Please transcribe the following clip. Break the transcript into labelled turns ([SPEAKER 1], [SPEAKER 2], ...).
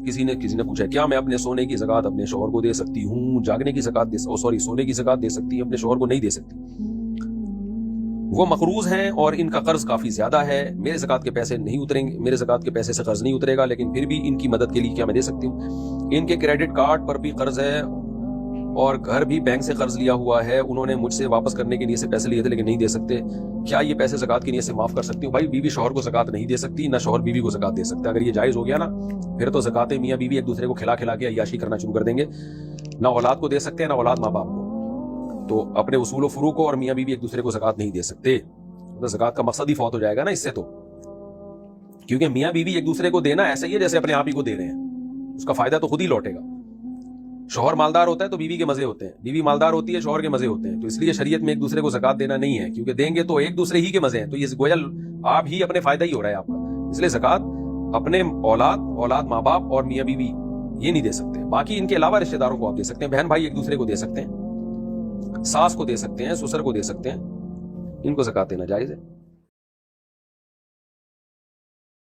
[SPEAKER 1] کسی نے پوچھا کیا میں اپنے سونے کی زکات اپنے شوہر کو دے سکتی ہوں؟ جاگنے کی زکات سونے کی زکات دے سکتی ہے، اپنے شوہر کو نہیں دے سکتی. وہ مقروض ہیں اور ان کا قرض کافی زیادہ ہے، میرے زکات کے پیسے نہیں اتریں گے، میرے زکات کے پیسے سے قرض نہیں اترے گا، لیکن پھر بھی ان کی مدد کے لیے کیا میں دے سکتی ہوں؟ ان کے کریڈٹ کارڈ پر بھی قرض ہے اور گھر بھی بینک سے قرض لیا ہوا ہے، انہوں نے مجھ سے واپس کرنے کی نیت سے پیسے لیے تھے لیکن نہیں دے سکتے، کیا یہ پیسے زکات کی نیت سے معاف کر سکتی ہوں؟ بھائی بیوی شوہر کو زکات نہیں دے سکتی، نہ شوہر بیوی کو زکات دے سکتا. اگر یہ جائز ہو گیا نا پھر تو زکاتیں میاں بیوی ایک دوسرے کو کھلا کھلا کے عیاشی کرنا شروع کر دیں گے، نہ اولاد کو دے سکتے ہیں نہ اولاد ماں باپ کو. تو اپنے اصول و فروع کو اور میاں بیوی ایک دوسرے کو زکات نہیں دے سکتے، تو زکات کا مقصد ہی فوت ہو جائے گا نا اس سے. تو کیونکہ میاں بیوی ایک دوسرے کو دینا ایسا ہی ہے جیسے اپنے آپ ہی کو دے رہے ہیں، اس کا فائدہ تو خود ہی لوٹے گا. شوہر مالدار ہوتا ہے تو بیوی کے مزے ہوتے ہیں، بیوی مالدار ہوتی ہے شوہر کے مزے ہوتے ہیں. تو اس لیے شریعت میں ایک دوسرے کو زکات دینا نہیں ہے، کیونکہ دیں گے تو ایک دوسرے ہی کے مزے ہیں، تو یہ گویا آپ ہی اپنے فائدہ ہی ہو رہا ہے آپ کا. اس لیے زکات اپنے اولاد ماں باپ اور میاں بیوی یہ نہیں دے سکتے. باقی ان کے علاوہ رشتہ داروں کو آپ دے سکتے ہیں، بہن بھائی ایک دوسرے کو دے سکتے ہیں، ساس کو دے سکتے ہیں، سسر کو دے سکتے ہیں، ان کو زکات دینا جائز ہے.